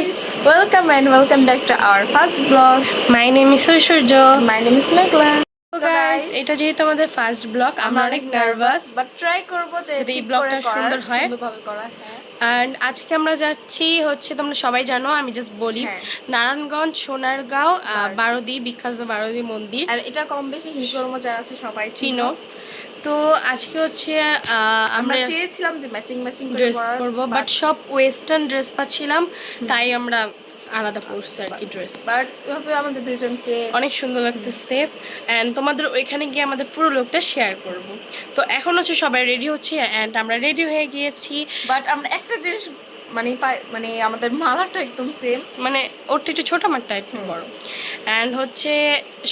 guys, welcome and welcome back to our first vlog. My name is Surjo. My name is Megla. So guys, এটা যেহেতু আমাদের first blog, আমরা অনেক nervous, but try করব যে এই ব্লগটা সুন্দর হয়। সুন্দরভাবে করা। হ্যাঁ। এন্ড আজকে আমরা যাচ্ছি হচ্ছে তোমরা সবাই জানো, আমি জাস্ট বলি নারায়ণগঞ্জ সোনারগাঁও বারোদি, বিখ্যাত বারোদি মন্দির। আর এটা কম বেশি হিন্দু যারা আছে সবাই চিনো। তো আজকে হচ্ছে আমরা চেয়েছিলাম যে ম্যাচিং ড্রেস করব, বাট সব ওয়েস্টার্ন ড্রেস পাচ্ছিলাম, তাই আমরা আলাদা পরছি আর কি ড্রেস। বাট এভাবে আমাদের দুজনকে অনেক সুন্দর লাগতেছে। অ্যান্ড তোমাদের ওইখানে গিয়ে আমাদের পুরো লোকটা শেয়ার করব। তো এখন হচ্ছে সবাই রেডি হচ্ছে, অ্যান্ড আমরা রেডি হয়ে গিয়েছি। বাট আমরা একটা জিনিস মানে আমাদের মালাটা একদম সেম, মানে ওরটা একটু ছোটো, আমারটা একটু বড়। অ্যান্ড হচ্ছে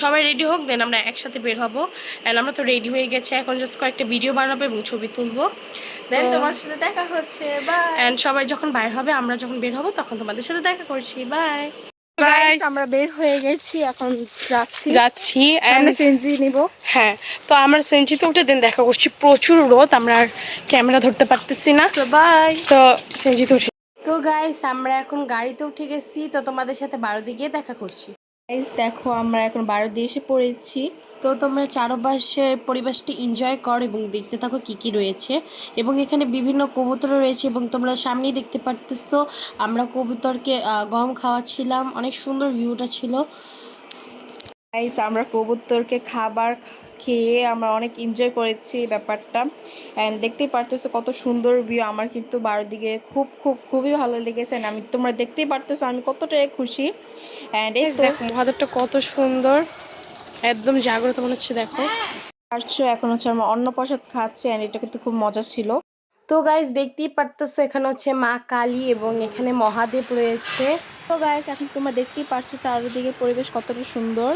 সবাই রেডি হোক, দেন আমরা একসাথে বের হবো। অ্যান্ড আমরা তো রেডি হয়ে গেছি, এখন জাস্ট কয়েকটা ভিডিও বানাবো এবং ছবি তুলবো। দেন তোমার সাথে দেখা হচ্ছে, বাই। অ্যান্ড সবাই যখন বাইর হবে, আমরা যখন বের হবো, তখন তোমাদের সাথে দেখা করছি, বাই। গাইস আমরা বের হয়ে গেছি, এখন যাচ্ছি আমরা সেনজি নিব। হ্যাঁ, তো আমরা সেনজিতে উঠে দেন দেখা করছি। প্রচুর রোদ, আমরা আর ক্যামেরা ধরতে পারতেছি না। তো বাই। তো সেনজিতে উঠে, তো গাইস আমরা এখন গাড়িতে উঠে গেছি, তো তোমাদের সাথে বারোদি গিয়ে দেখা করছি। গাইস দেখো আমরা এখন বারোদি এসে পড়েছি। তো তোমরা চারপাশে পরিবেশটি এনজয় কর এবং দেখতে থাকো কি কি রয়েছে। এবং এখানে বিভিন্ন কবুতর রয়েছে, এবং তোমরা সামনেই দেখতে পারতেছো আমরা কবুতরকে গম খাওয়াচ্ছিলাম, অনেক সুন্দর ভিউটা ছিল। গাইস আমরা কবুতরকে খাবার খেয়ে আমরা অনেক এনজয় করেছি ব্যাপারটা। অ্যান্ড দেখতেই পারতেছো কত সুন্দর ভিউ। আমার কিন্তু বারোদিকে খুবই ভালো লেগেছে। আমি তোমরা দেখতেই পারতেছো আমি কতটাই খুশি। অ্যান্ড এই দেখো মহাদেবটা কত সুন্দর, একদম জাগ্রত মনে হচ্ছে। দেখো পারছো, এখন হচ্ছে আমরা অন্নপ্রসাদ খাচ্ছি, অ্যান্ড এটা কিন্তু খুব মজা ছিল। তো গাইস দেখতেই পারতেছো এখানে হচ্ছে মা কালী এবং এখানে মহাদেব রয়েছে। তো গাইস এখন তোমরা দেখতেই পারছো চারিদিকে পরিবেশ কতটা সুন্দর।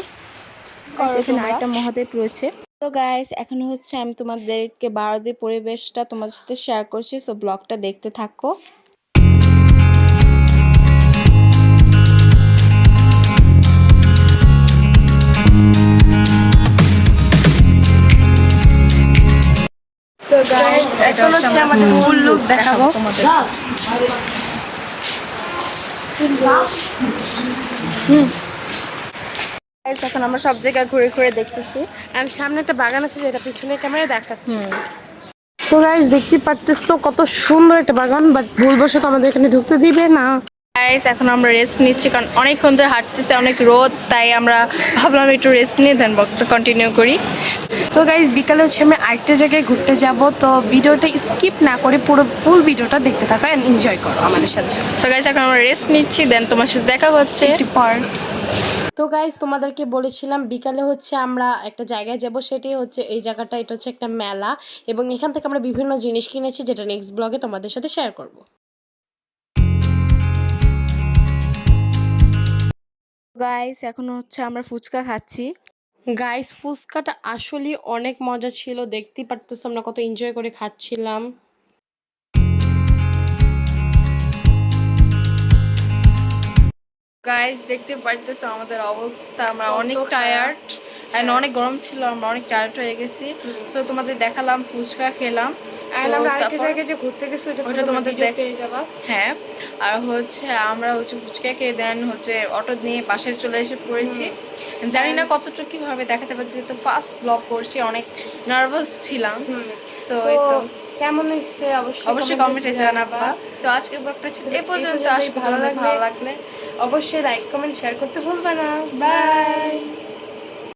এখানে আরেকটা মহাদেব রয়েছে। তো গাইস এখন হচ্ছে আমি তোমাদেরকে বারোদির পরিবেশটা তোমাদের সাথে শেয়ার করছি, সো ব্লগটা দেখতে থাকো। সো গাইস এখন হচ্ছে আমাদের ফুল লুক দেখাবো তোমাদের। এখন আমরা সব জায়গায় ঘুরে ঘুরে দেখতেছি। আর সামনে একটা বাগান আছে, যেটা পিছনে ক্যামেরায় দেখাচ্ছি। তো গাইস দেখতে পারতেছো কত সুন্দর একটা বাগান, বাট ভুলবশত আমাদের এখানে ঢুকতে দিবে না। গাইস এখন আমরা রেস্ট নিচ্ছি, কারণ অনেকক্ষণ ধরে হাঁটতেছে, অনেক রোদ, তাই আমরা ভাবলাম একটু রেস্ট নিয়ে দেন ব্লগটা কন্টিনিউ করি। তো গাইস বিকালে হচ্ছে আমি আরেকটা জায়গায় ঘুরতে যাব, তো ভিডিওটা স্কিপ না করে পুরো ফুল ভিডিওটা দেখতে থাকো এন্ড এনজয় করো আমাদের সাথে। সো গাইস এখন আমরা রেস্ট নিচ্ছি, দেন তোমার সাথে দেখা হচ্ছে একটু পর। তো গাইস তোমাদেরকে বলেছিলাম বিকালে হচ্ছে আমরা একটা জায়গায় যাব, সেটাই হচ্ছে এই জায়গাটা। এটা হচ্ছে একটা মেলা, এবং এখান থেকে আমরা বিভিন্ন জিনিস কিনেছি, যেটা নেক্সট ব্লগে তোমাদের সাথে শেয়ার করব। গাইস এখন হচ্ছে আমরা ফুচকা খাচ্ছি। গাইস ফুচকাটা আসলে অনেক মজা ছিল, দেখতেই পারতেছো আমরা কত এনজয় করে খাচ্ছিলাম। গাইস দেখতে পারতেছো আমাদের অবস্থা, আমরা অনেক টায়ার্ড, এন্ড অনেক গরম ছিল, আমরা অনেক টায়ার্ড হয়ে গেছি। সো তোমাদের দেখালাম, ফুচকা খেলাম। আমরা আরেকটা জায়গায় যে ঘুরতে গেছি ওটা তোমাদের পেয়ে যাবা। হ্যাঁ, আর হচ্ছে আমরা হচ্ছে ফুচকা খেয়ে দেন হচ্ছে অটো নিয়ে পাশে চলে এসে পড়েছি। জানি না কতটুকু কিভাবে দেখাতে পারছি, তো ফার্স্ট ব্লগ করছি, অনেক নার্ভাস ছিলাম। তো এই তো কেমন হয়েছে অবশ্যই কমেন্টে জানাবা। তো আজকের ব্লগটা ছিল এই পর্যন্ত। আজকে ভালো লাগলে অবশ্যই লাইক কমেন্ট শেয়ার করতে ভুলবা না। বাই।